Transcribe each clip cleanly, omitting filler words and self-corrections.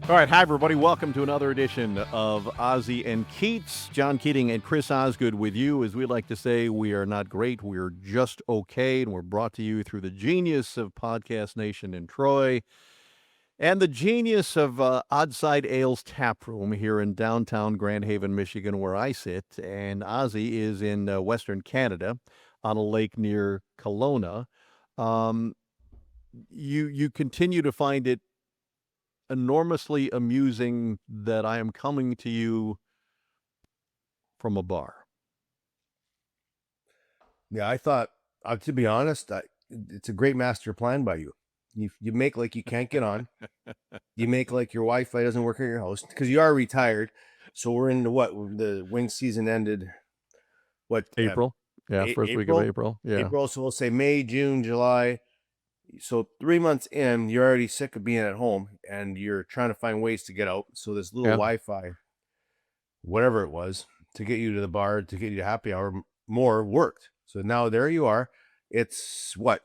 All right, hi everybody. Welcome to another edition of Ozzy and Keats. John Keating and Chris Osgood with you. As we like to say, we are not great, we're just okay, and we're brought to you through the genius of Podcast Nation in Troy and the genius of Oddside Ales Tap Room here in downtown Grand Haven, Michigan, where I sit. And Ozzy is in Western Canada on a lake near Kelowna. You continue to find it enormously amusing that I am coming to you from a bar. Yeah, I thought, to be honest, it's a great master plan by you. You make like you can't get on. You make like your Wi-Fi doesn't work at your house because you are retired. So we're into what the wing season ended. What April? Yeah, first week of April. Yeah. April. So we'll say May, June, July. So 3 months in, you're already sick of being at home and you're trying to find ways to get out. So this little Wi-Fi, whatever it was, to get you to the bar, to get you to happy hour more worked. So now there you are. It's what,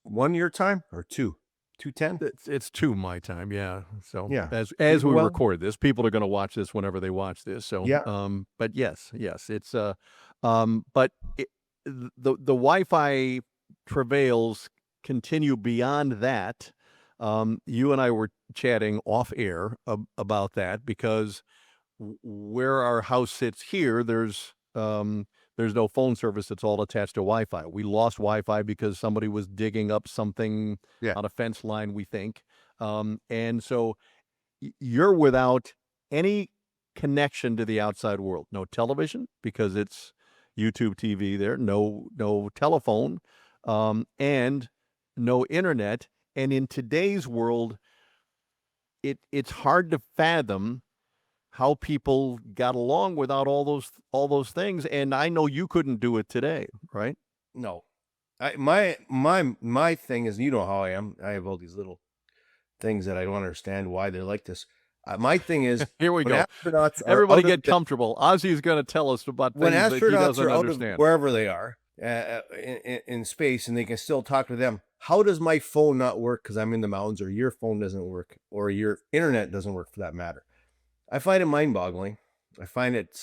1 year time or 2:10? It's 2 my time, yeah. So Yeah. as we record this, people are going to watch this whenever they watch this. So yeah. But yes, it's but the Wi-Fi travails continue beyond that. You and I were chatting off air about that because where our house sits here, there's no phone service. It's all attached to Wi-Fi. We lost Wi-Fi because somebody was digging up something on a fence line, we think. And so you're without any connection to the outside world. No television because it's YouTube TV there. No telephone, and no internet. And in today's world, it's hard to fathom how people got along without all those things. And I know you couldn't do it today, right? No. My thing is, you know how I am. I have all these little things that I don't understand why they're like this. My thing is, here we go. Astronauts Everybody get comfortable. Ozzy is going to tell us about things that he doesn't understand. Wherever they are in space, and they can still talk to them. How does my phone not work because I'm in the mountains, or your phone doesn't work, or your internet doesn't work for that matter? I find it mind-boggling. I find it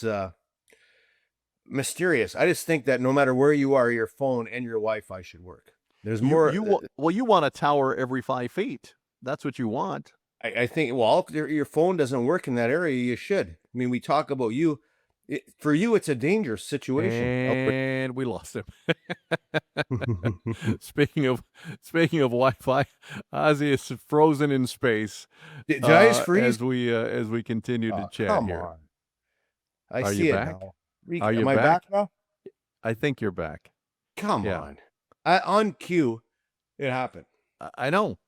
mysterious. I just think that no matter where you are, your phone and your Wi-Fi should work. There's more. You want a tower every 5 feet. That's what you want. I think, well, if your phone doesn't work in that area, you should. I mean, we talk about you. For you, it's a dangerous situation. And we lost him. Speaking of Wi-Fi, Ozzy is frozen in space. Did I just freeze? As we continue to chat come here. On. I see it back? Now. Am I back now? I think you're back. Come on. On cue, it happened. I know.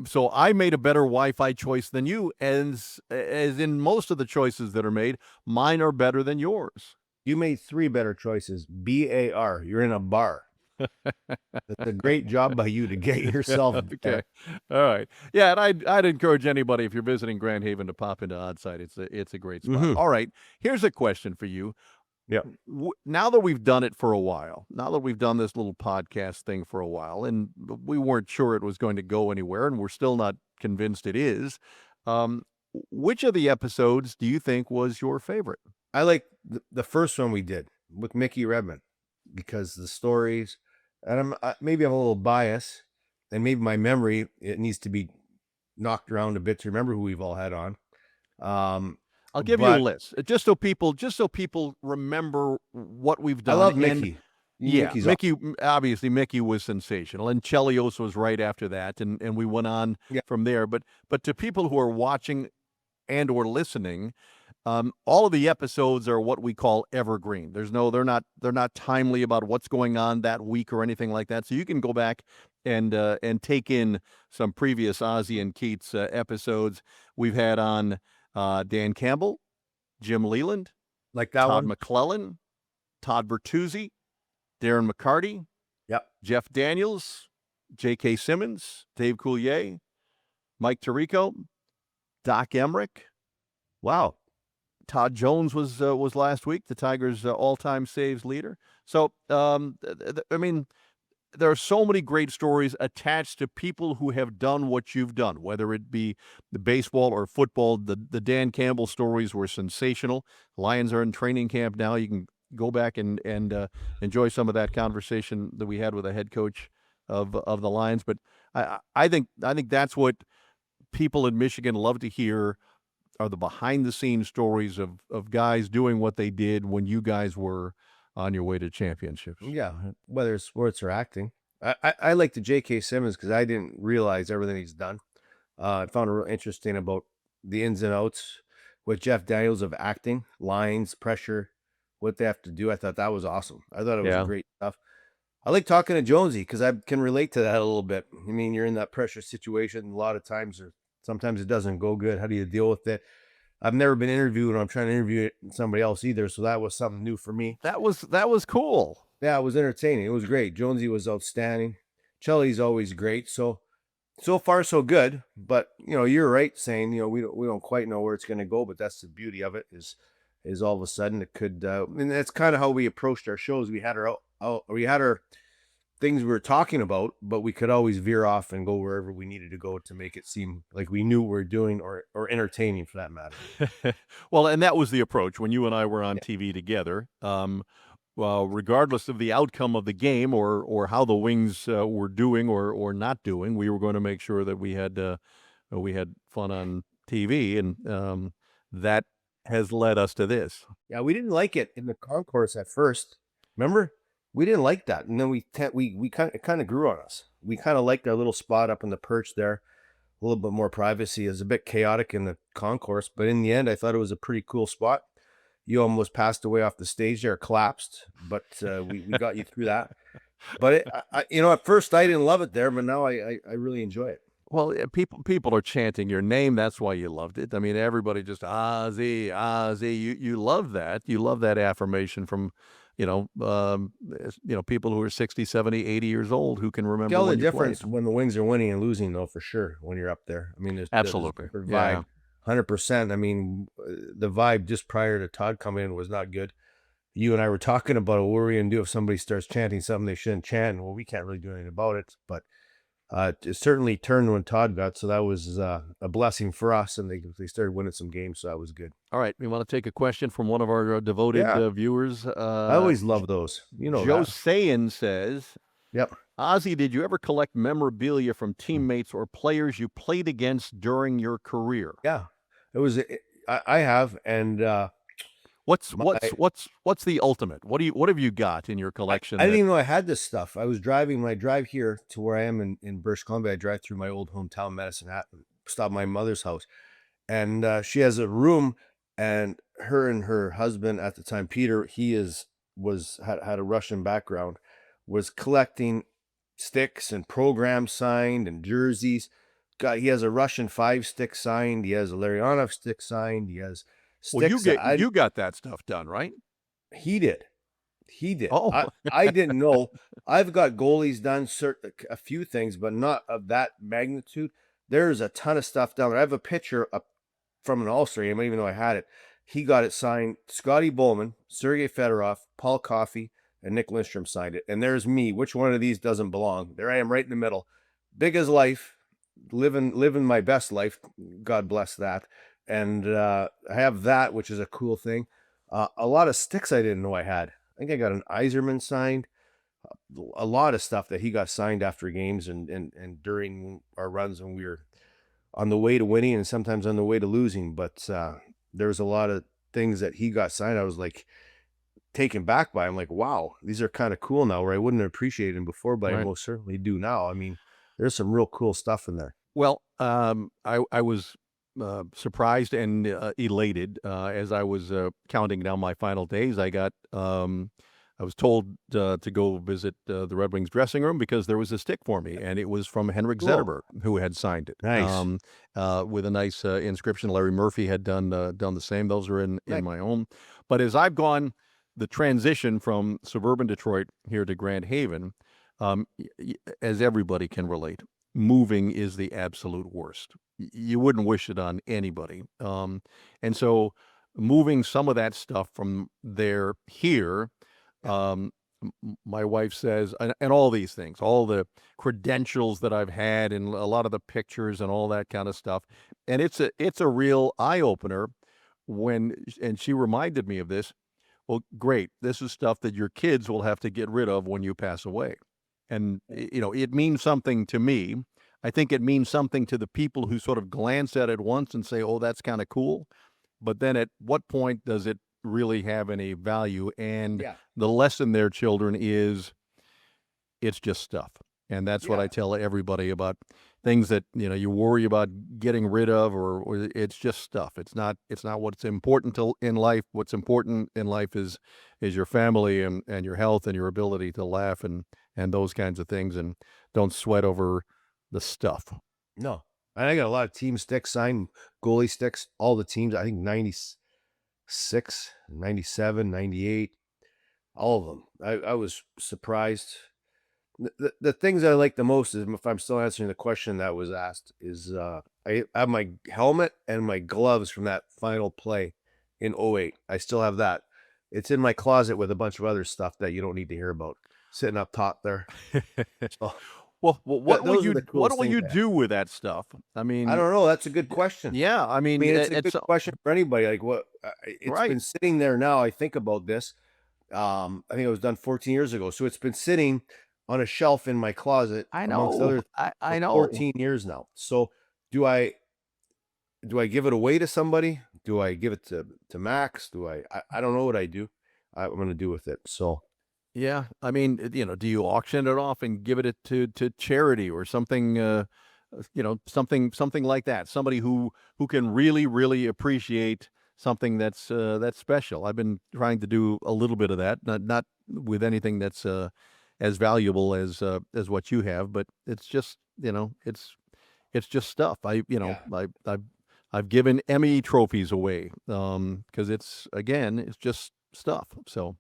So I made a better Wi-Fi choice than you, as in most of the choices that are made, mine are better than yours. You made 3 better choices. BAR. You're in a bar. That's a great job by you to get yourself okay. All right. Yeah, and I'd encourage anybody, if you're visiting Grand Haven, to pop into Oddside. It's a great spot. Mm-hmm. All right. Here's a question for you. Yeah. Now that we've done it for a while, now that we've done this little podcast thing for a while, and we weren't sure it was going to go anywhere, and we're still not convinced it is, which of the episodes do you think was your favorite? I like the first one we did with Mickey Redmond because the stories, and maybe I'm a little biased, and maybe my memory, it needs to be knocked around a bit to remember who we've all had on. I'll give you a list just so people remember what we've done. I love Mickey. Mickey, obviously Mickey was sensational, and Chelios was right after that, and we went on from there. But to people who are watching and or listening, all of the episodes are what we call evergreen. They're not timely about what's going on that week or anything like that. So you can go back and take in some previous Ozzy and Keats episodes. We've had on Dan Campbell, Jim Leland, like that Todd one, McClellan, Todd Bertuzzi, Darren McCarty, Jeff Daniels, J.K. Simmons, Dave Coulier, Mike Tirico, Doc Emmerich. Wow. Todd Jones was last week, the Tigers' all-time saves leader. So, I mean, there are so many great stories attached to people who have done what you've done, whether it be the baseball or football. The Dan Campbell stories were sensational. Lions are in training camp now. You can go back and enjoy some of that conversation that we had with the head coach of the Lions. But I think that's what people in Michigan love to hear, are the behind the scenes stories of guys doing what they did when you guys were on your way to championships. Yeah, whether it's sports or acting. I like the J.K. Simmons because I didn't realize everything he's done. I found it real interesting about the ins and outs with Jeff Daniels of acting, lines, pressure, what they have to do. I thought that was awesome. I thought it was Yeah. great stuff. I like talking to Jonesy because I can relate to that a little bit. I mean, you're in that pressure situation a lot of times, or sometimes it doesn't go good. How do you deal with it? I've never been interviewed, and I'm trying to interview somebody else either, so that was something new for me. That was cool. Yeah, it was entertaining. It was great. Jonesy was outstanding. Chelly's always great. So far so good. But you're right saying we don't quite know where it's going to go. But that's the beauty of it is all of a sudden it could. And that's kind of how we approached our shows. We had our things we were talking about, but we could always veer off and go wherever we needed to go to make it seem like we knew what we were doing or entertaining for that matter. Well, and that was the approach when you and I were on Yeah. TV together. Well, regardless of the outcome of the game or how the Wings were doing or not doing, we were going to make sure that we had fun on TV, and that has led us to this. Yeah, we didn't like it in the concourse at first. Remember? We didn't like that. And then we kind of grew on us. We kind of liked our little spot up in the perch there. A little bit more privacy. It was a bit chaotic in the concourse, but in the end I thought it was a pretty cool spot. You almost passed away off the stage there, collapsed, but we got you through that. But at first I didn't love it there, but now I really enjoy it. Well, people are chanting your name. That's why you loved it. I mean, everybody just Ozzy, Ozzy. You love that. You love that affirmation from, people who are 60, 70, 80 years old who can remember Tell the when you played. difference when the Wings are winning and losing, though, for sure. When you're up there, I mean, there's a Absolutely. different Yeah. vibe, 100%. I mean, the vibe just prior to Todd coming in was not good. You and I were talking about what we're going to do if somebody starts chanting something they shouldn't chant. Well, we can't really do anything about it, but it certainly turned when Todd got, so that was a blessing for us, and they started winning some games, so that was good. All right. We want to take a question from one of our devoted Yeah, viewers. I always love those. You know Joe that. Sayan says, Yep. Ozzy, did you ever collect memorabilia from teammates or players you played against during your career? Yeah, it was. I have, and What's my what's what's what's the ultimate? What have you got in your I collection didn't that? even know I had this stuff. I was driving when I drive here to where I am in British Columbia. I drive through my old hometown, Medicine Hat, and stop at my mother's house, and she has a room, and her husband at the time, Peter, he is was had a Russian background, was collecting sticks and programs signed and jerseys. He has a Russian 5 stick signed. He has a Larionov stick signed. He has Well, you sticks that get you got that stuff done, right? he did. He did. Oh, I didn't know. I've got goalies done a few things, but not of that magnitude. There's a ton of stuff down there. I have a picture from an All-Star game. I didn't even know I had it. He got it signed. Scotty Bowman, Sergei Fedorov, Paul Coffey, and Nick Lindstrom signed it. And there's me. Which one of these doesn't belong? There I am, right in the middle. Big as life, living my best life. God bless that. And I have that, which is a cool thing. A lot of sticks I didn't know I had. I think I got an Iserman signed, a lot of stuff that he got signed after games and during our runs when we were on the way to winning and sometimes on the way to losing. But there was a lot of things that he got signed. I was like taken back by. I'm like, wow, these are kind of cool now. Where I wouldn't appreciate them before, but I right. most certainly do now. I mean, there's some real cool stuff in there. Well, I was surprised and elated as I was counting down my final days. I was told to go visit the Red Wings dressing room because there was a stick for me, and it was from Henrik Cool, Zetterberg, who had signed it nice, with a nice inscription. Larry Murphy had done the same. Those are in nice. my home. But as I've gone the transition from suburban Detroit here to Grand Haven, as everybody can relate, moving is the absolute worst. You wouldn't wish it on anybody. And so moving some of that stuff from there here, Yeah. um, My wife says, and all these things, all the credentials that I've had, and a lot of the pictures and all that kind of stuff, and it's a real eye opener when, and she reminded me of this. Well, great. This is stuff that your kids will have to get rid of when you pass away. And, it means something to me. I think it means something to the people who sort of glance at it once and say, oh, that's kind of cool. But then at what point does it really have any value? And Yeah. the lesson there, children, is it's just stuff. And that's what Yeah. I tell everybody about things that, you worry about getting rid of, or it's just stuff. It's not what's important in life. What's important in life is your family and your health and your ability to laugh and those kinds of things, and don't sweat over the stuff. No. And I got a lot of team sticks signed, goalie sticks, all the teams. I think 96, 97, 98, all of them. I was surprised. The things I like the most is, if I'm still answering the question that was asked, is I have my helmet and my gloves from that final play in '08. I still have that. It's in my closet with a bunch of other stuff that you don't need to hear about, sitting up top there. So Well, what will those are you the what coolest will things you I have. do with that stuff? I I mean, don't know. That's a good question. yeah, I I mean, mean, it's a good it's question for anybody. Like, what it's right. been sitting there now. I think about this. I think it was done 14 years ago. So it's been sitting on a shelf in my closet, I amongst know. other, for I know. 14 years now. So do I do I give it away to somebody? Do I give it to Max? I don't know what I do. I'm gonna do with it. So Yeah, I mean, do you auction it off and give it to charity or something? Something like that. Somebody who can really really appreciate something that's special. I've been trying to do a little bit of that, not with anything that's as valuable as what you have, but it's just it's just stuff. yeah, I've given Emmy trophies away because it's just stuff. So.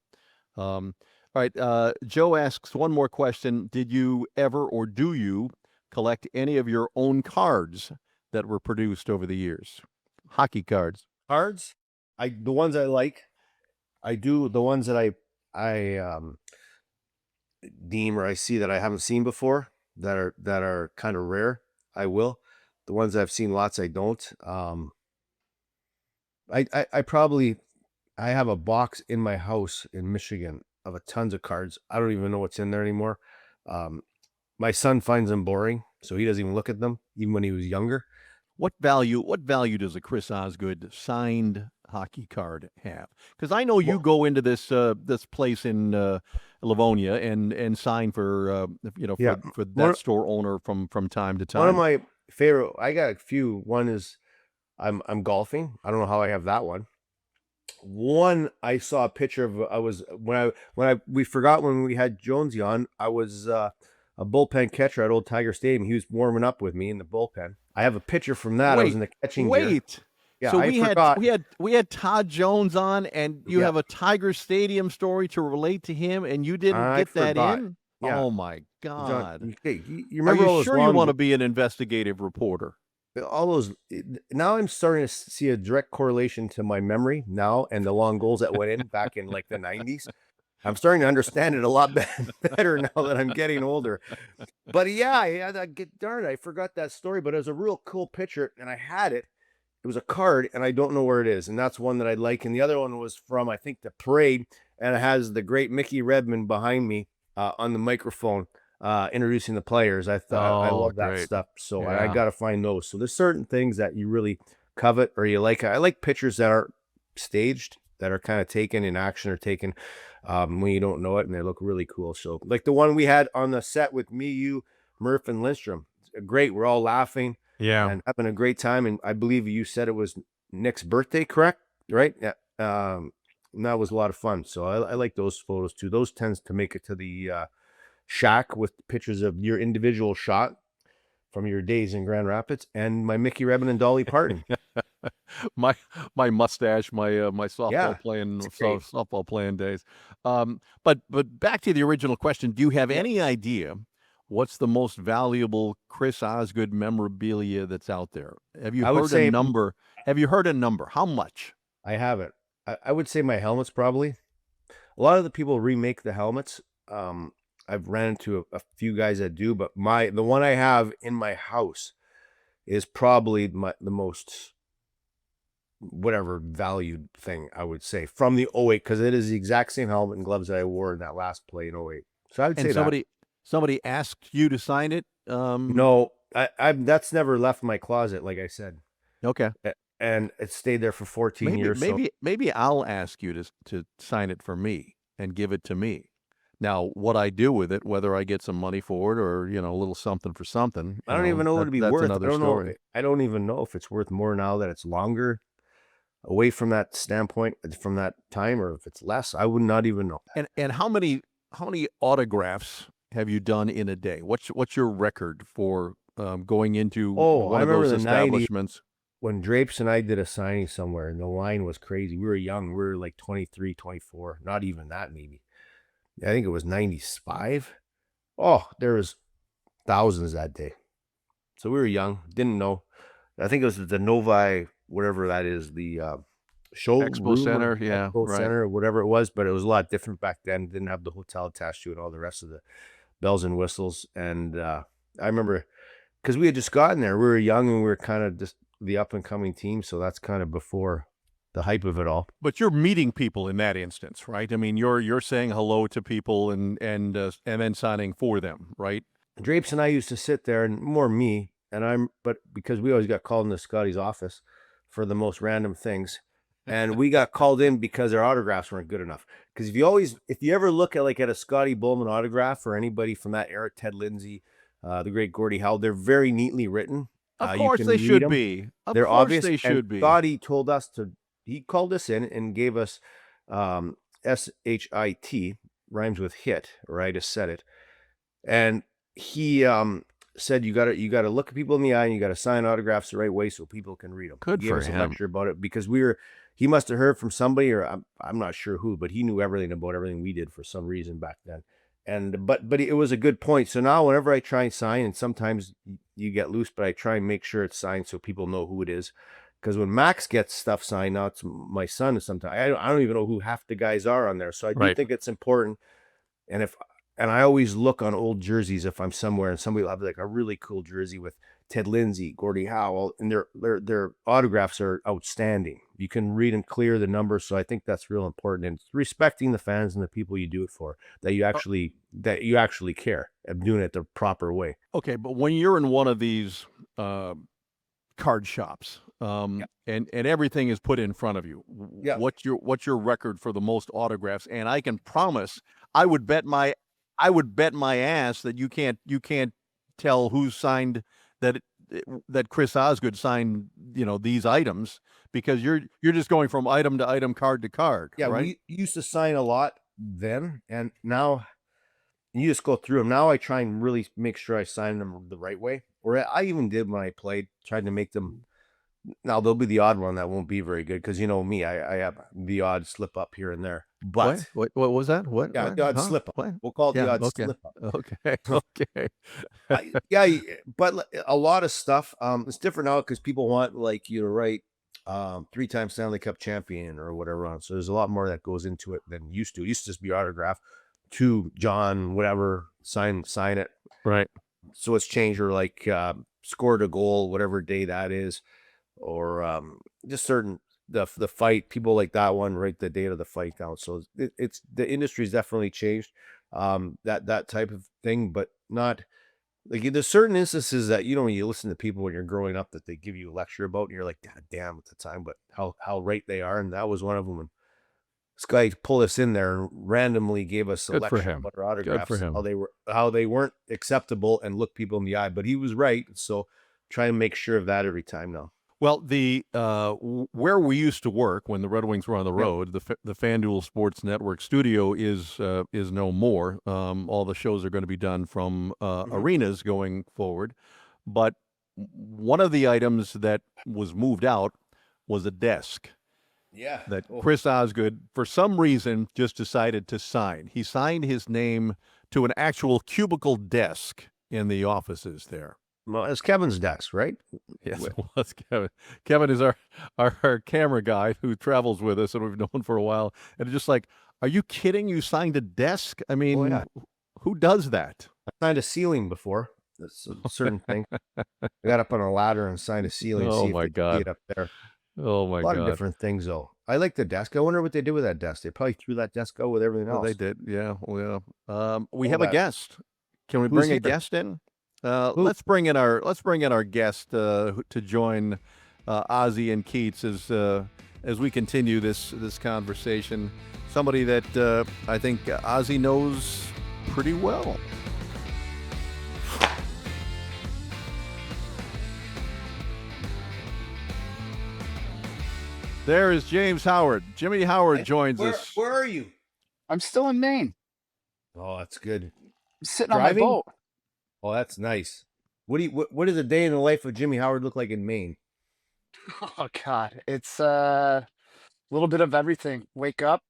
All right. Joe asks one more question. Did you ever or do you collect any of your own cards that were produced over the years? Hockey cards. cards. The ones I like. I do the ones that I deem or I see that I haven't seen before that are kind of rare. I will. The ones I've seen lots I don't. I probably I have a box in my house in Michigan of a tons of cards. I don't even know what's in there anymore. Um, my son finds them boring, so he doesn't even look at them, even when he was younger. What value does a Chris Osgood signed hockey card have? Because I know you Well, go into this place in Livonia and sign for yeah, for that one store owner from time to one of time. my favorite. I got a few. One is I'm golfing. I don't know how I have that one. One I saw a picture of. I was when I we forgot when we had Jonesy on. I was a bullpen catcher at Old Tiger Stadium. He was warming up with me in the bullpen. I have a picture from that. I was Wait, in the catching gear. wait. Yeah, So I we had forgot. we had we had Todd Jones on, and you Yeah, have a Tiger Stadium story to relate to him, and you didn't I get that forgot. in? Yeah, Oh my John. God. You Are remember you all those sure you want long to be an investigative reporter? all those now I'm starting to see a direct correlation to my memory now and the long goals that went in back in like the 90s. I'm starting to understand it a lot better now that I'm getting older. But yeah, darn it, I forgot that story, but it was a real cool picture and I had it. It was a card and I don't know where it is. And that's one that I like. And the other one was from, I think, the parade. And it has the great Mickey Redmond behind me on the microphone introducing the players. I thought I Oh, love that great. stuff. So I Yeah. got to find those. So there's certain things that you really covet or you like. I like pictures that are staged, that are kind of taken in action or taken when you don't know it and they look really cool. So like the one we had on the set with me, you, Murph, and Lindstrom. Great. We're all laughing Yeah. and having a great time. And I believe you said it was Nick's birthday, correct? Right? Yeah. And that was a lot of fun. So I like those photos too. Those tends to make it to the shack with pictures of your individual shot from your days in Grand Rapids and my Mickey Rebin and Dolly Parton. my my mustache, my Yeah, it's great. softball playing days. But back to the original question: do you have Yeah, any idea what's the most valuable Chris Osgood memorabilia that's out there? Have you I would heard a say number? Have you heard a number? How much? I have it. I would say my helmets probably. A lot of the people remake the helmets I've ran into a few guys that do, but the one I have in my house is probably the most whatever valued thing I would say from the '08, because it is the exact same helmet and gloves that I wore in that last play in '08. So I would And say that. somebody asked you to sign it. No, I'm that's never left my closet, like I said, Okay. and it stayed there for 14 Maybe years. So maybe I'll ask you to sign it for me and give it to me. Now, what I do with it, whether I get some money for it or, a little something for something, I don't even know what it'd be that's worth. another story. I don't even know if it's worth more now that it's longer away from that standpoint, from that time, or if it's less. I would not even know. And how many autographs have you done in a day? What's your record for going into Oh, I one of remember those the '90s establishments? when Drapes and I did a signing somewhere, and the line was crazy. We were young. We were like 23, 24, not even that, maybe. I think it was 95. Oh, there was thousands that day. So we were young, didn't know. I think it was the Novi, whatever that is, the Expo showroom or Center, yeah, expo right. center or whatever it was, but it was a lot different back then. Didn't have the hotel attached to it, all the rest of the bells and whistles. And I remember because we had just gotten there. We were young and we were kind of just the up and coming team. So that's kind of before the hype of it all. But you're meeting people in that instance, right? I mean, you're saying hello to people and then signing for them, right? Drapes and I used to sit there, and more me, but because we always got called into Scotty's office for the most random things. And we got called in because our autographs weren't good enough. Because if you ever look at a Scotty Bowman autograph or anybody from that era, Ted Lindsay, the great Gordie Howe, they're very neatly written. Of You course can they read should them. be. Of They're course obvious. they And should be. Scotty told us he called us in and gave us SHIT, rhymes with hit, or I just said it. And he said you gotta look at people in the eye and you gotta sign autographs the right way so people can read them. He Good gave for us a him. lecture about it because he must have heard from somebody, or I'm not sure who, but he knew everything about everything we did for some reason back then. And but it was a good point. So now whenever I try and sign, and sometimes you get loose, but I try and make sure it's signed so people know who it is. Because when Max gets stuff signed, now it's my son. Sometimes I don't even know who half the guys are on there. So I do Right. think it's important. And I always look on old jerseys if I'm somewhere and somebody will have like a really cool jersey with Ted Lindsay, Gordie Howe, and their autographs are outstanding. You can read and clear the numbers, so I think that's real important. And it's respecting the fans and the people you do it for, that you actually care of doing it the proper way. Okay, but when you're in one of these card shops, Yeah. and everything is put in front of you, Yeah. what's your record for the most autographs? And I can promise, I would bet my ass that you can't tell who signed that that Chris Osgood signed, these items, because you're just going from item to item, card to card, Yeah, right? we used to sign a lot then, and now you just go through them. Now I try and really make sure I sign them the right way. Or I even did when I played, tried to make them. Now there'll be the odd one that won't be very good because you know me, I have the odd slip up here and there. What? But What was that? yeah, What? the odd Huh? slip up. What? We'll call it the Yeah. odd Okay. slip up. Okay. Okay. Yeah, but a lot of stuff. It's different now because people want like you to write 3-time Stanley Cup champion or whatever on. So there's a lot more that goes into it than used to. It used to just be autograph to John, whatever, sign it. Right. So it's changed, or like scored a goal, whatever day that is, or just certain the fight. People like that one, write the date of the fight down. So it's the industry's definitely changed, that type of thing, but not like there's certain instances that when you listen to people when you're growing up that they give you a lecture about, and you're like, God damn, at the time, but how right they are, and that was one of them. And this guy pulled us in there and randomly gave us a Good for lecture him. about our Good for autographs, him. how they weren't acceptable and look people in the eye. But he was right, so try and make sure of that every time now. Well, where we used to work when the Red Wings were on the Yep. road, the FanDuel Sports Network studio is no more. All the shows are going to be done from arenas going forward. But one of the items that was moved out was a desk Yeah. that Oh, Chris Osgood, for some reason, just decided to sign. He signed his name to an actual cubicle desk in the offices there. well, it's Kevin's desk, right? Yes, it was Kevin. Kevin is our camera guy who travels with us and we've known for a while. And it's just like, Are you kidding? You signed a desk? I Oh mean, yeah, who does that? I signed a ceiling before. That's a certain thing. I got up on a ladder and signed a ceiling, Oh see if my they could see God. it up there. Oh A my lot of God. different things though. I like the desk. I wonder what they did with that desk. They probably threw that desk out with everything Well, they else. did. Yeah. Well, we All have a that. guest. Can we Who's bring a here? guest in? Who? Let's bring in our guest to join Ozzy and Keats as we continue this conversation. Somebody that I think Ozzy knows pretty well. There is James Howard. Jimmy Howard joins us. Where are you? I'm still in Maine. Oh, that's good. I'm sitting Driving? on my boat. Oh, that's nice. What does a day in the life of Jimmy Howard look like in Maine? Oh God, it's a little bit of everything. Wake up.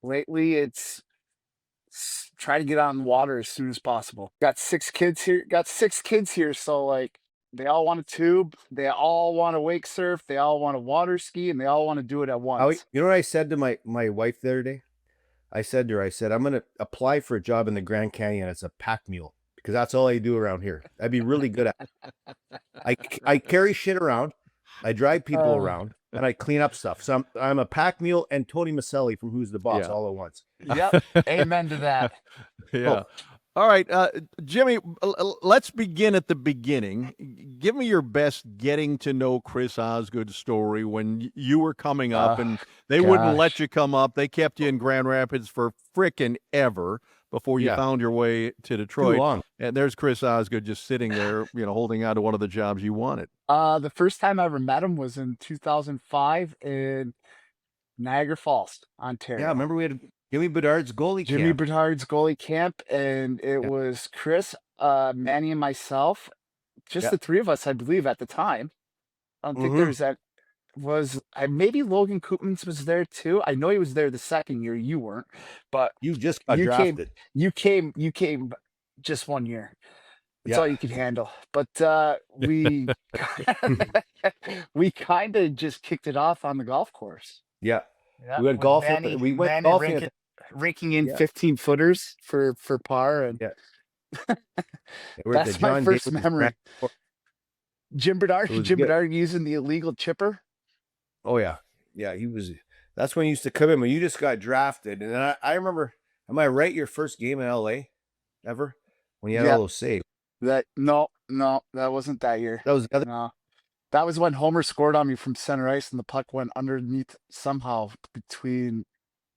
Lately it's try to get on the water as soon as possible. Got 6 kids here. So like they all want to tube. They all want to wake surf. They all want to water ski, and they all want to do it at once. You know what I said to my wife the other day? I said to her, I said, I'm going to apply for a job in the Grand Canyon as a pack mule because that's all I do around here. I'd be really good at it. I carry shit around. I drive people around and I clean up stuff. So I'm a pack mule and Tony Maselli from Who's the Boss Yeah. all at once. Yep. Amen to that. Yeah. All right, Jimmy, let's begin at the beginning. Give me your best getting to know Chris Osgood story when you were coming up and they wouldn't let Gosh. you come up. They kept you in Grand Rapids for frickin' ever before you Yeah. found your way to Too Detroit. long. And there's Chris Osgood just sitting there, holding on to one of the jobs you wanted. The first time I ever met him was in 2005 in Niagara Falls, Ontario. Yeah, remember we had Jimmy Bedard's goalie Jimmy camp. Bedard's goalie camp, and it was Chris, Manny, and myself, just Yeah. the three of us, I believe, at the time. I don't think Mhm. there was that. Maybe Logan Koopmans was there too. I know he was there the second year. You weren't, but You just got you came. drafted. You came just one year. That's Yeah. all you could handle. But we we kind of just kicked it off on the golf course. Yeah. Yeah, We went with golfing. We went Manny golfing. raking in Yeah. 15 footers for par, and Yeah. We're at the that's my John first Davis memory. Grand- Jim Bedard, It was Jim good. Bedard using the illegal chipper. Oh yeah, yeah. He was. That's when he used to come in when you just got drafted. And then I remember. Am I right? Your first game in LA, ever, when you had Yep. all those saves. No, that wasn't that year. That was the other. No, that was when Homer scored on me from center ice, and the puck went underneath somehow.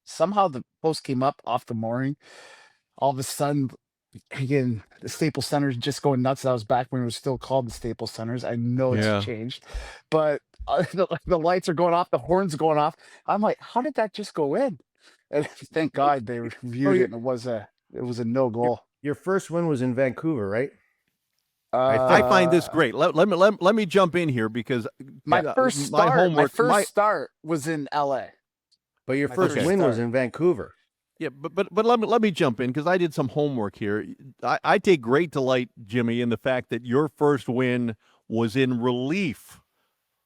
Somehow the post came up off the mooring. All of a sudden, again, the Staples Center's just going nuts. That was back when it was still called the Staples Centers. I know Yeah. it's changed, but the lights are going off, the horns going off. I'm like, how did that just go in? And thank God they reviewed it, and it was a no goal. Your first win was in Vancouver, right? I find this great. Let me jump in here because My first start was in LA. But your My first first win was start. in Vancouver. Yeah, but let me jump in because I did some homework here. I take great delight, Jimmy, in the fact that your first win was in relief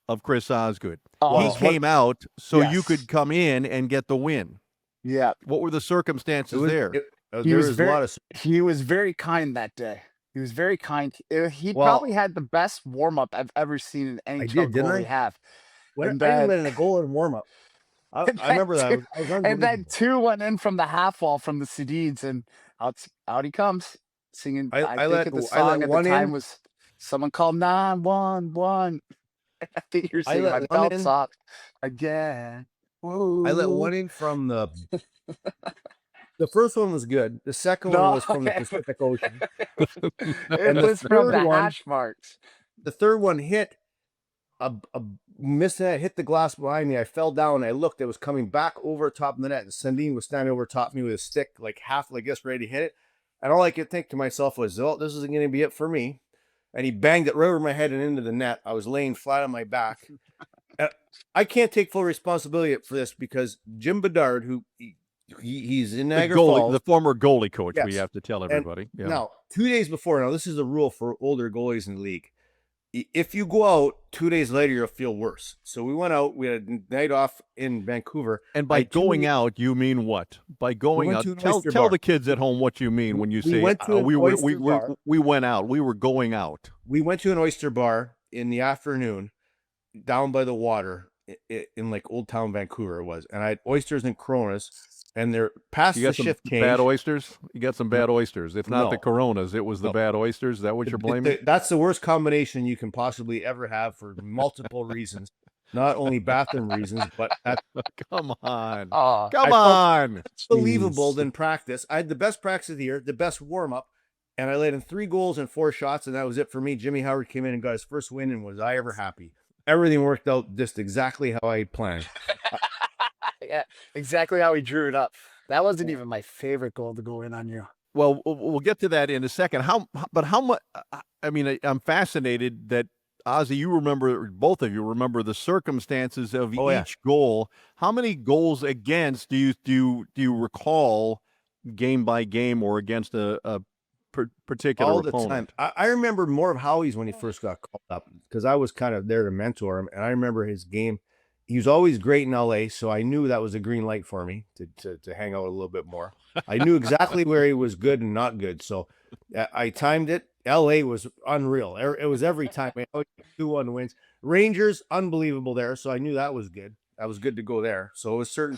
of Chris Osgood. Oh, He came out so you Yes. could come in and get the win. Yeah, What were the circumstances there? There was a lot of. he was very kind that day. He was very kind. He Well- probably had the best warm up I've ever seen in any did, didn't I? have. When, And I then- didn't let in a goal in warm up. I remember that. I was And then unbelievable. 2 went in from the half wall from the Sedins, and out he comes singing. I I let- think the I let song at one the time in. was someone called 911. I think you're I singing let my one belt in. sock again. I let one in from the. The first one was good. The second one was from the Pacific Ocean. It the was from the third one- hash marks. The third one hit a missed net, hit the glass behind me. I fell down. I looked. It was coming back over top of the net. And Sandine was standing over top of me with a stick, like half like this, ready to hit it. And all I could think to myself was, "Oh, this isn't going to be it for me." And he banged it right over my head and into the net. I was laying flat on my back. And I can't take full responsibility for this because Jim Bedard, who he's in The Niagara goalie, Falls. the former goalie coach. We Yes. have to tell everybody. Yeah. Now, 2 days before, now this is a rule for older goalies in the league. if you go out 2 days later, you'll feel worse. So we went out. We had a night off in Vancouver. And by going out, you mean what? By We going went out, to an tell oyster tell bar. the kids at home what you mean when you We say went to an oyster bar. we went out. We were going out. We went to an oyster bar in the afternoon down by the water in like Old Town Vancouver it was. And I had oysters and Coronas, and they're past You the got some shift bad change. oysters? You got some bad oysters. If not the No, Coronas, it was the no. bad oysters. Is that what you're blaming? That's the worst combination you can possibly ever have for multiple reasons. Not only bathroom reasons, but that's Come on. Oh, Come I felt on. unbelievable jeez. than practice. I had the best practice of the year, the best warm up, and I laid in 3 goals and 4 shots, and that was it for me. Jimmy Howard came in and got his first win, and was I ever happy? Everything worked out just exactly how I planned. Yeah, exactly how he drew it up. That wasn't even my favorite goal to go in on you. Well, we'll get to that in a second. How much? I mean, I'm fascinated that Ozzy, you remember, both of you remember the circumstances of Oh, yeah. each goal. How many goals against do you recall, game by game, or against a particular All the opponent? time. I remember more of Howie's when he first got called up because I was kind of there to mentor him, and I remember his game. He was always great in LA, so I knew that was a green light for me to hang out a little bit more. I knew exactly where he was good and not good, so I timed it. LA was unreal. It was every time. 2-1 wins. Rangers, unbelievable there, so I knew that was good. That was good to go there. So it was certain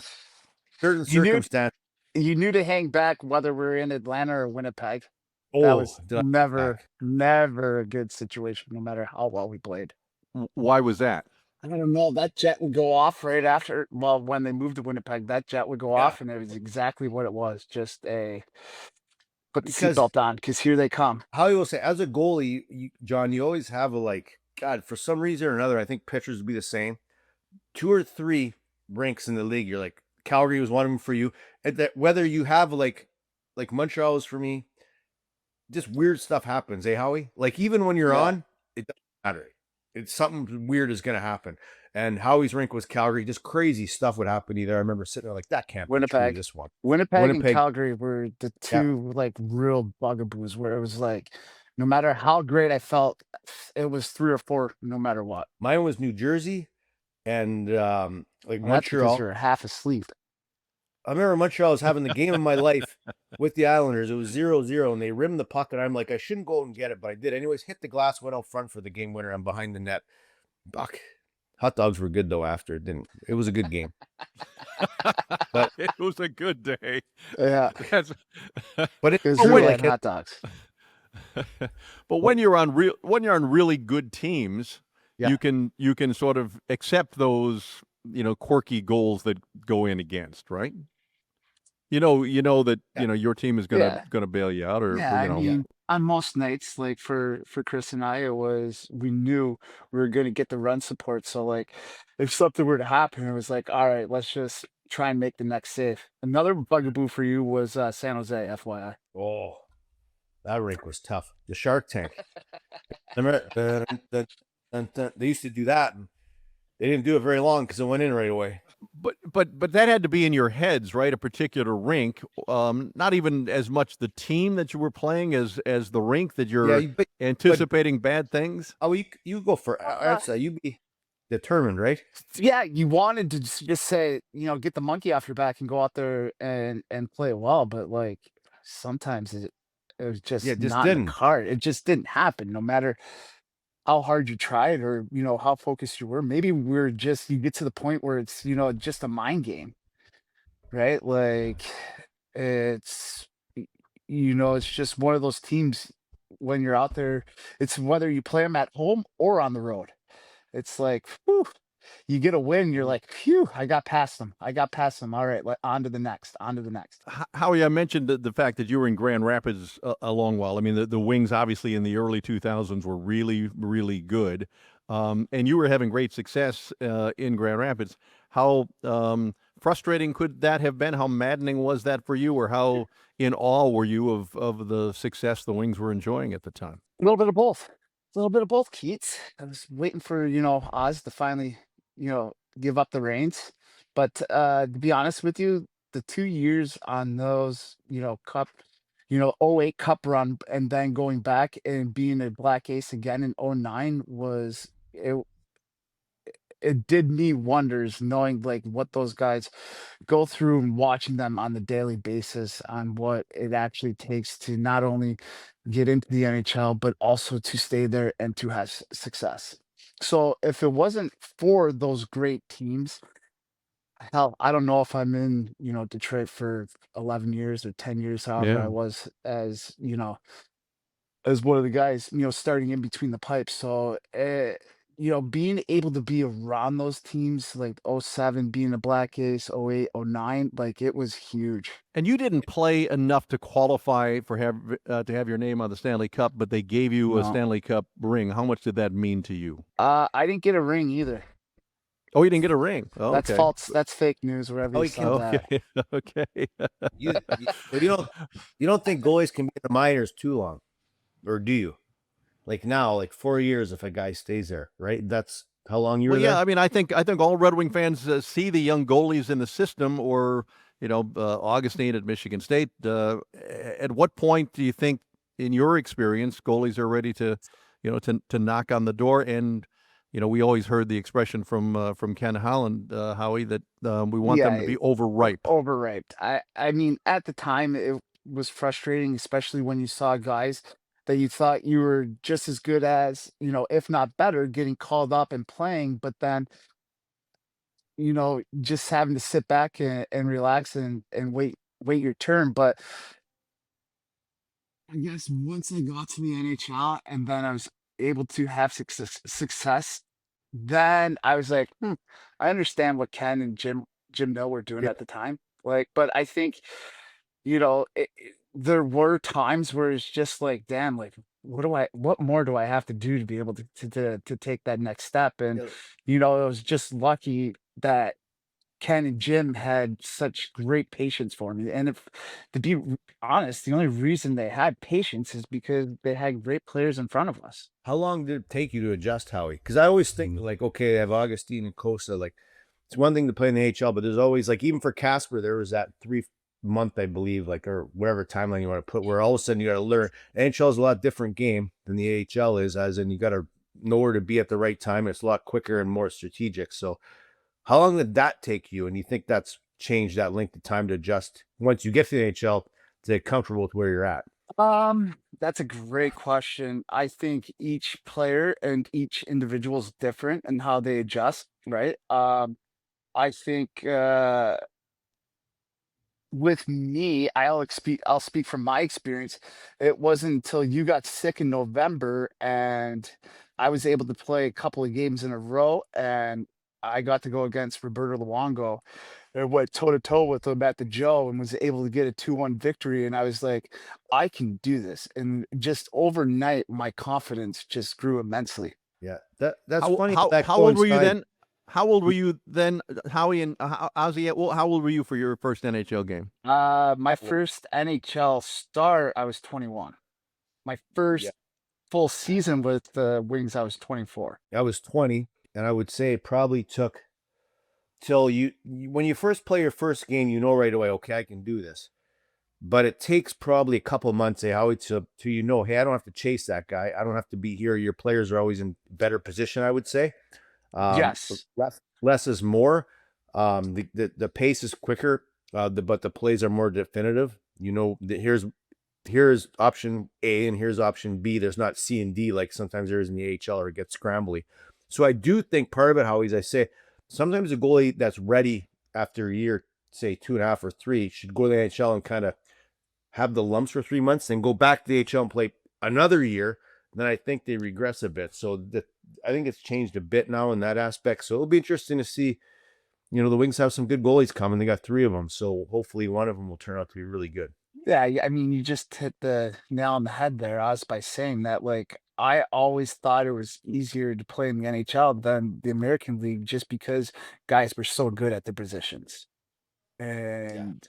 You knew circumstances. you knew to hang back whether we're in Atlanta or Winnipeg. That Oh, was did I never, back? never a good situation, no matter how well we played. Why was that? I don't know. That jet would go off right after. Well, when they moved to Winnipeg, that jet would go Yeah. off, and it was exactly what it was. Just a put the Because seatbelt on, because here they come. Howie will say, as a goalie, John, you always have a God, for some reason or another, I think pitchers would be the same. 2 or 3 rinks in the league, you're like, Calgary was one of them for you. And that whether you have like Montreal was for me, just weird stuff happens, Howie? Like even when you're Yeah. on, it doesn't matter. It's something weird is gonna happen. And Howie's rink was Calgary, just crazy stuff would happen either. I remember sitting there like that can't be true, Winnipeg. this one. Winnipeg and Calgary were the Yeah. two like real bugaboos where it was like, no matter how great I felt, it was 3 or 4, no matter what. Mine was New Jersey and like Well, that's because Montreal. you're half asleep. I remember Montreal was having the game of my life with the Islanders. It was 0-0, and they rimmed the puck, and I'm like, I shouldn't go and get it, but I did. Anyways, hit the glass, went out front for the game winner. I'm behind the net. Buck. Hot dogs were good, though, after. It was a good game. But it was a good day. Yeah. But It was oh, really wait, like hot dogs. But when you're on really good teams, Yeah. you can sort of accept those, quirky goals that go in against, right? You know that your team is gonna bail you out, or Yeah, I you know. mean, on most nights, like for Chris and I, we knew we were gonna get the run support. So like, if something were to happen, it was like, all right, let's just try and make the next save. Another bugaboo for you was San Jose, FYI. Oh, that rink was tough. The Shark Tank. Remember? They used to do that, and they didn't do it very long because it went in right away. But that had to be in your heads, right? A particular rink, not even as much the team that you were playing as the rink that you're anticipating bad things. Oh, you go for answer. You be determined, right? Yeah, you wanted to just say, get the monkey off your back and go out there and play well, but like sometimes it was just just not in didn't. the card. It just didn't happen, no matter how hard you tried or how focused you were. Maybe you get to the point where it's just a mind game, right? Like it's it's just one of those teams when you're out there. It's whether you play them at home or on the road. It's like, whew, you get a win, you're like, phew, I got past them. All right, on to the next. Howie, I mentioned the fact that you were in Grand Rapids a long while. I mean, the Wings obviously in the early 2000s were really, really good. And you were having great success in Grand Rapids. How frustrating could that have been? How maddening was that for you? Or how in awe were you of the success the Wings were enjoying at the time? A little bit of both. Keats. I was waiting for, Oz to finally, give up the reins. But to be honest with you, the 2 years on those, cup '08 Cup run and then going back and being a black ace again in '09 was it did me wonders knowing like what those guys go through and watching them on the daily basis on what it actually takes to not only get into the NHL but also to stay there and to have success. So if it wasn't for those great teams, hell, I don't know if I'm in, Detroit for 11 years or 10 years, however I Yeah. was as one of the guys, starting in between the pipes. So, being able to be around those teams like '07 being a black ace, '08, '09, like it was huge. And you didn't play enough to qualify for to have your name on the Stanley Cup, but they gave you a No. Stanley Cup ring. How much did that mean to you? I didn't get a ring either. Oh, you didn't get a ring. Oh, That's okay. false. That's fake news wherever Oh, you you saw can. that. Okay. Okay. But you don't think goalies can be in the minors too long, or do you? Like now, like 4 years if a guy stays there, right? That's how long you Well, were yeah. there. I mean, I think all Red Wing fans see the young goalies in the system, or Augustine at Michigan State. At what point do you think, in your experience, goalies are ready to, to knock on the door? And we always heard the expression from Ken Holland, Howie, that we want them to Yeah, be overripe. overhyped. I mean, at the time, it was frustrating, especially when you saw guys that you thought you were just as good as, if not better, getting called up and playing, but then, just having to sit back and relax and wait your turn. But I guess once I got to the NHL and then I was able to have success, then I was like, I understand what Ken and Jim Mill were doing Yeah. at the time. Like, but I think there were times where it's just like, damn, like, what more do I have to do to be able to take that next step? And, Yeah. it was just lucky that Ken and Jim had such great patience for me. And if to be honest, the only reason they had patience is because they had great players in front of us. How long did it take you to adjust, Howie? Because I always think like, okay, I have Augustine and Costa. Like, it's one thing to play in the AHL, but there's always like even for Casper, there was that 3 month, I believe, like or whatever timeline you want to put, where all of a sudden you got to learn. NHL is a lot different game than the AHL is, as in you got to know where to be at the right time. It's a lot quicker and more strategic. So, how long did that take you? And you think that's changed that length of time to adjust once you get to the NHL to get comfortable with where you're at? That's a great question. I think each player and each individual is different and how they adjust, right? I think with me, I'll speak from my experience. It wasn't until you got sick in November and I was able to play a couple of games in a row and I got to go against Roberto Luongo and went toe to toe with him at the Joe and was able to get a 2-1 victory. And I was like, I can do this. And just overnight, my confidence just grew immensely. Yeah, that's How funny how how that how old were you coincides. then? How old were you then, Howie and Ozzy? Well, how old were you for your first NHL game? My first NHL start, I was 21. My Yeah, first full season with the Wings, I was 24. I was 20, and I would say it probably took till when you first play your first game, you know right away, okay, I can do this. But it takes probably a couple months, hey, Howie, to hey, I don't have to chase that guy. I don't have to be here. Your players are always in better position, I would say. Yes. Less is more. The pace is quicker, but the plays are more definitive. Here's option A and here's option B. There's not C and D like sometimes there is in the AHL or it gets scrambly. So I do think part of it, Howie, as I say, sometimes a goalie that's ready after a year, say 2.5 or 3, should go to the NHL and kind of have the lumps for 3 months, then go back to the AHL and play another year. Then I think they regress a bit. So I think it's changed a bit now in that aspect. So it'll be interesting to see. The Wings have some good goalies coming. They got 3 of them. So hopefully one of them will turn out to be really good. Yeah, I mean, you just hit the nail on the head there, Oz, by saying that, like, I always thought it was easier to play in the NHL than the American League just because guys were so good at the positions. Yeah. And,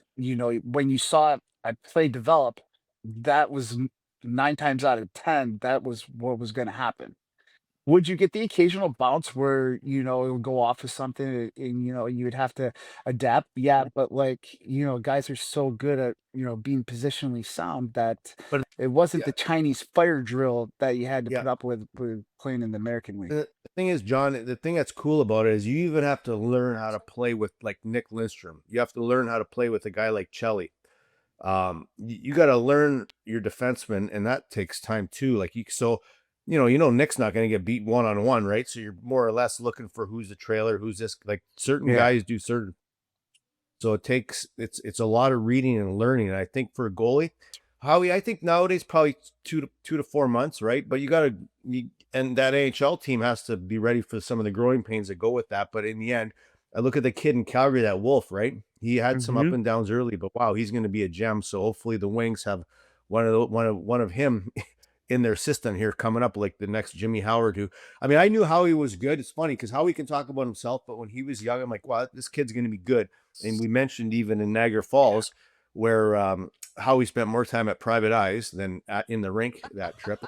when you saw I play develop, that was 9 times out of 10, that was what was going to happen. Would you get the occasional bounce where, it would go off of something and, you would have to adapt? Yeah, but like, guys are so good at, being positionally sound that But it wasn't yeah, the Chinese fire drill that you had to yeah. put up with playing in the American League. The thing is, John, the thing that's cool about it is you even have to learn how to play with like Nick Lindstrom. You have to learn how to play with a guy like Chelly. You got to learn your defenseman, and that takes time too. Like Nick's not going to get beat 1-on-1, right? So you're more or less looking for who's the trailer, who's this. Like certain Yeah. guys do certain. So it's a lot of reading and learning. And I think for a goalie, Howie, I think nowadays probably 2 to 4 months, right? But and that NHL team has to be ready for some of the growing pains that go with that. But in the end, I look at the kid in Calgary, that Wolf, right? He had some up Hmm. and downs early, but wow, he's going to be a gem. So hopefully the Wings have one of him in their system here coming up, like the next Jimmy Howard. Who, I mean, I knew Howie was good. It's funny because Howie can talk about himself, but when he was young, I'm like, wow, this kid's going to be good. And we mentioned even in Niagara Falls, where Howie spent more time at Private Eyes than in the rink that trip.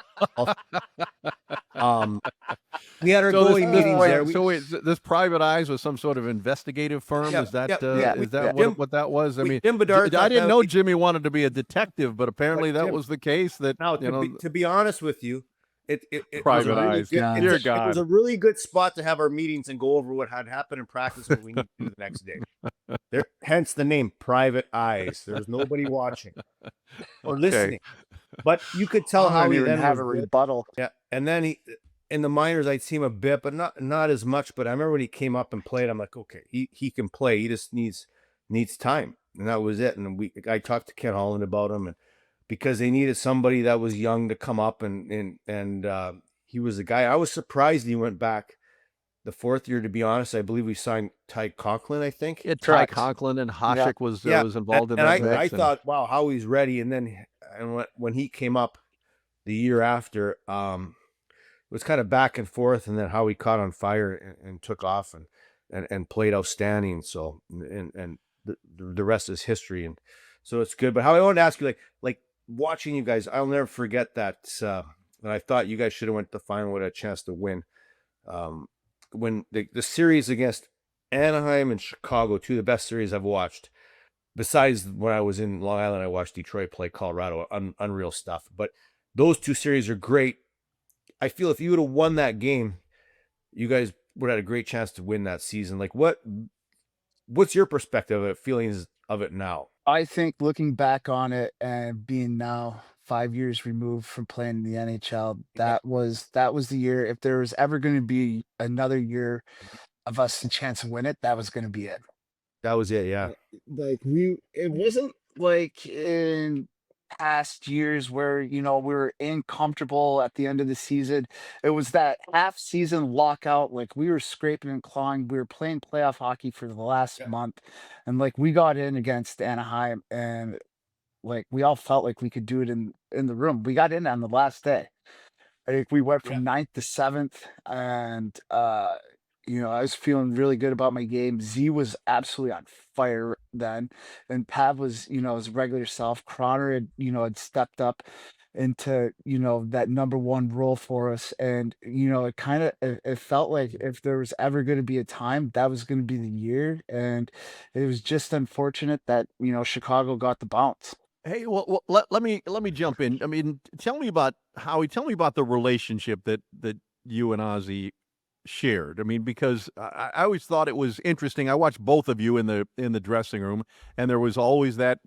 We had our So goalie meetings there. this Private Eyes was some sort of investigative firm. Yeah, Is that yeah. is that Jim, what that was? I mean, Jim Bedard I thought didn't that know Jimmy wanted to be a detective, but apparently that Jim, was the case. That now to be honest with you, it was a Private really Eyes. good. God. Dear It was God. a really good spot to have our meetings and go over what had happened in practice and what we need to do the next day. Hence the name Private Eyes. There's nobody watching or Okay. listening, but you could tell I how don't he even then have was a good. rebuttal. Yeah, and then he in the minors I'd see him a bit, but not as much. But I remember when he came up and played, I'm like, okay, he can play. He just needs time, and that was it. And I talked to Ken Holland about him, and because they needed somebody that was young to come up, and he was the guy. I was surprised he went back the fourth year. To be honest, I believe we signed Ty Conklin. I think. Yeah, Ty Correct. Conklin and Yeah. Hasek was Yeah, involved in and that I mix. thought, wow, how he's ready. And then when he came up the year after, it was kind of back and forth, and then how he caught on fire and took off and played outstanding. So and the rest is history, and so it's good. But how I wanted to ask you, like watching you guys, I'll never forget that. And I thought you guys should have went to the final with a chance to win. When the series against Anaheim and Chicago, two of the best series I've watched. Besides when I was in Long Island, I watched Detroit play Colorado. Unreal stuff. But those two series are great. I feel if you would have won that game, you guys would have had a great chance to win that season. Like what's your perspective of it, feelings of it now? I think looking back on it and being now 5 years removed from playing in the NHL, Yeah, that was the year. If there was ever going to be another year of us a chance to win it, that was going to be it. that was it. Yeah, It wasn't like in past years where, we were incomfortable at the end of the season. It was that half season lockout. Like we were scraping and clawing. We were playing playoff hockey for the last yeah, month. And like we got in against Anaheim and like we all felt like we could do it in the room. We got in on the last day. I think we went yeah. from ninth to seventh, and I was feeling really good about my game. Z was absolutely on fire then, and Pav was, his regular self. Croner had stepped up into that number one role for us, and it felt like if there was ever going to be a time, that was going to be the year, and it was just unfortunate that Chicago got the bounce. Hey, well let me jump in. I mean, tell me about the relationship that you and Ozzy shared. I mean, because I always thought it was interesting. I watched both of you in the dressing room, and there was always that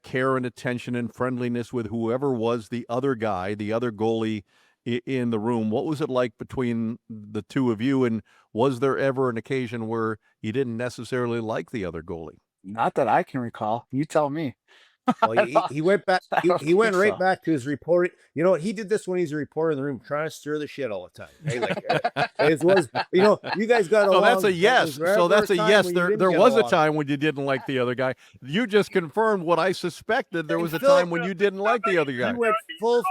care and attention and friendliness with whoever was the other guy, the other goalie in the room. What was it like between the two of you, and was there ever an occasion where you didn't necessarily like the other goalie? Not that I can recall. You tell me. Well, he went back. I don't He went think right so. back to his reporting. You know, he did this when he's a reporter in the room, trying to stir the shit all the time. Hey, like it was. You guys got So along. that's a but yes. there was So never that's a time yes. when you There didn't there get was a along. time when you didn't like the other guy. You just confirmed what I suspected. There Hey, was a Phil, time when you didn't like the other guy. you went full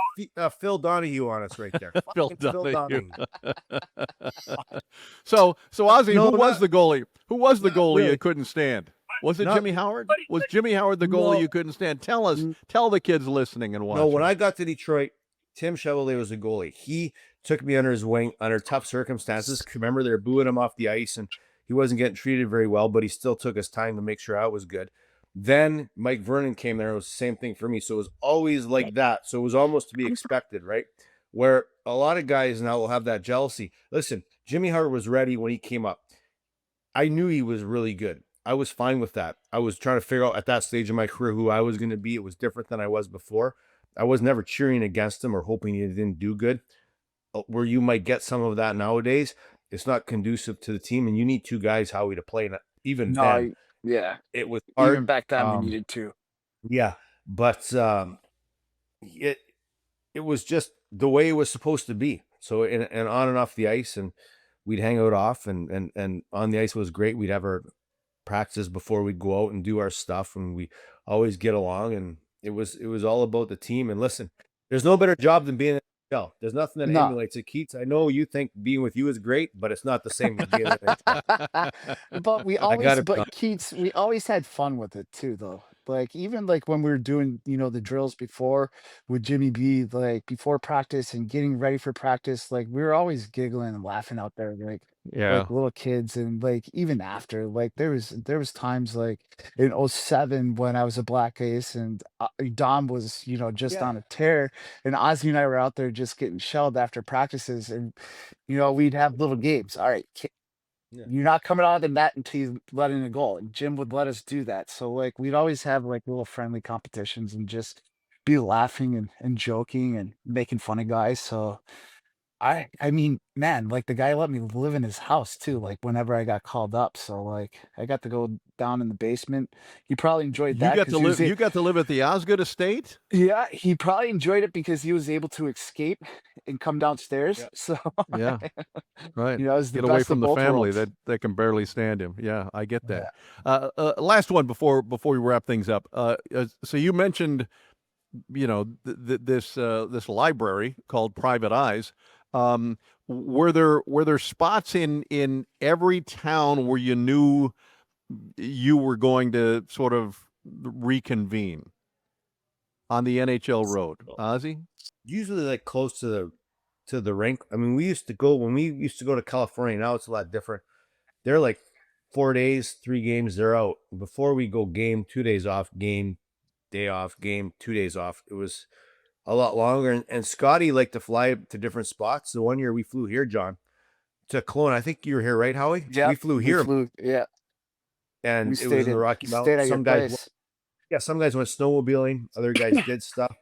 Phil Donahue on us right there. Phil Fucking Phil Donahue. Donahue. So Ozzy, No, who was not the goalie? Who was the not goalie you really. couldn't stand? Was it Not Jimmy Howard? Was Jimmy Howard the goalie no. you couldn't stand? Tell us. n- Tell the kids listening and No, when watching. I got to Detroit, Tim Chevalier was the goalie. He took me under his wing under tough circumstances. Remember, they're booing him off the ice, and he wasn't getting treated very well, but he still took his time to make sure I was good. Then Mike Vernon came there. It was the same thing for me. So it was always like that. So it was almost to be expected, right? Where a lot of guys now will have that jealousy. Listen, Jimmy Hart was ready when he came up. I knew he was really good. I was fine with that. I was trying to figure out at that stage of my career who I was going to be. It was different than I was before. I was never cheering against him or hoping he didn't do good. Where you might get some of that nowadays, it's not conducive to the team, and you need two guys, Howie, to play. And even then, Yeah. it was Even hard. back then, we needed to. Yeah, but it was just the way it was supposed to be. So and on and off the ice, and we'd hang out off, and on the ice was great. We'd have our practices before we'd go out and do our stuff, and we always get along. And it was all about the team. And listen, there's no better job than being in the NHL. There's nothing that No. emulates it. Keats, I know you think being with you is great, but it's not the same as being in the NHL. But we I gotta be honest. Keats, we always had fun with it too, though. Like even like when we were doing, the drills before with Jimmy B, like before practice and getting ready for practice, like we were always giggling and laughing out there, Yeah. like little kids, and like even after, like there was times like in '07 when I was a Black Ace and Dom was, just Yeah. on a tear, and Ozzy and I were out there just getting shelled after practices, and we'd have little games. All right, Yeah. you're not coming out of the net until you let in a goal. And Jim would let us do that. So like we'd always have like little friendly competitions and just be laughing and joking and making fun of guys. So I mean, man, like the guy let me live in his house too, like whenever I got called up. So like I got to go down in the basement. He probably enjoyed You that got because to live. You got to live at the Osgood estate. yeah, he probably enjoyed it because he was able to escape and come downstairs. Yeah. So Yeah. Right. it was the Get away best from of the both family worlds. that can barely stand him. Yeah, I get that. Yeah. Last one before we wrap things up. So you mentioned, this library called Private Eyes. Were there spots in every town where you knew you were going to sort of reconvene on the NHL road? Ozzy? Usually like close to the rink. I mean, we used to go when we used to go to California. Now it's a lot different. They're like 4 days, 3 games, they're out. Before we go game, 2 days off, game, day off, game, 2 days off. It was a lot longer. And Scotty liked to fly to different spots. The one year we flew here, John, to Kelowna. I think you were here, right, Howie? Yeah, We flew here, yeah. We and it was in the Rocky stayed Mountains. at your Some guys, place. yeah, some guys went snowmobiling. Other guys did stuff.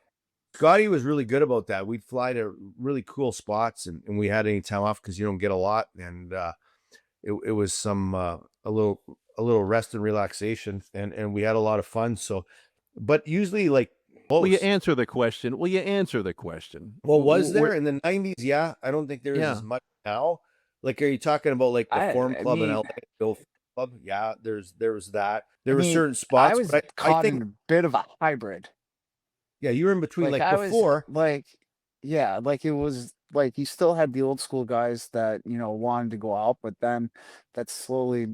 Scotty was really good about that. We'd fly to really cool spots, and we had any time off because you don't get a lot. And it was some a little rest and relaxation, and we had a lot of fun. So, but usually like Will you most. answer the question? Will you answer the question? Well, was there in the 90s? Yeah, I don't think there is Yeah. as much now. Like, are you talking about like the Forum I Club in mean, LA, Bill Club? Yeah, there was that. I There were mean, certain I spots, was but I caught in think a bit of a hybrid. yeah, you were in between. Like Like I was before, like, yeah, like it was like you still had the old school guys that, wanted to go out, but then that slowly,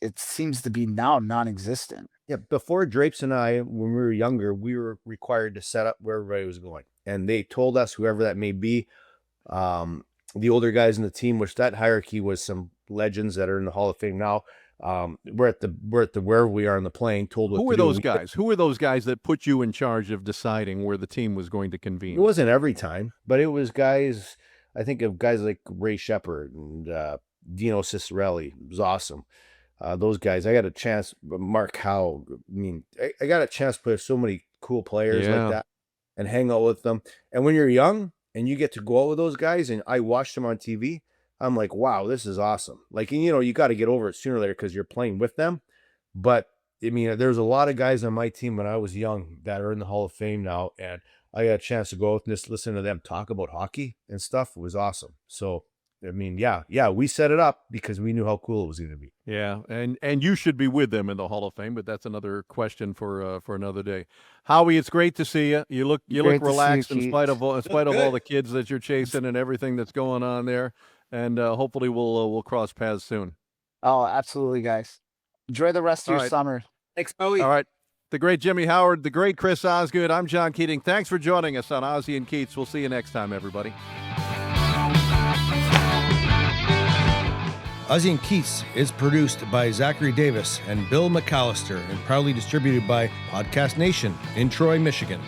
it seems to be now non-existent. yeah, before Drapes and I, when we were younger, we were required to set up where everybody was going, and they told us, whoever that may be, the older guys in the team, which that hierarchy was some legends that are in the Hall of Fame now. We're at the wherever we are on the plane, told what Who to were do. those guys? Who were those guys that put you in charge of deciding where the team was going to It convene? wasn't every time, but it was guys. I think of guys like Ray Shepard and Dino Cicerelli. It was awesome. Those guys, I got a chance. Mark Howe. I mean, I got a chance to play with so many cool players like Yeah. that and hang out with them. And when you're young and you get to go out with those guys, and I watched them on TV, I'm like, wow, this is awesome. Like, and, you got to get over it sooner or later because you're playing with them. But I mean, there's a lot of guys on my team when I was young that are in the Hall of Fame now, and I got a chance to go out and just listen to them talk about hockey and stuff. It was awesome. So, I mean, yeah, we set it up because we knew how cool it was going to be. Yeah, and you should be with them in the Hall of Fame, but that's another question for another day. Howie, it's great to see you. You look Great to see you, relaxed in spite of Keith. all the kids that you're chasing and everything that's going on there, and hopefully we'll cross paths soon. Oh, absolutely, guys. Enjoy the rest of All your right, summer. Thanks, Howie. all right. The great Jimmy Howard, the great Chris Osgood. I'm John Keating. Thanks for joining us on Ozzy and Keats. We'll see you next time, everybody. Ozzy and Keats is produced by Zachary Davis and Bill McAllister and proudly distributed by Podcast Nation in Troy, Michigan.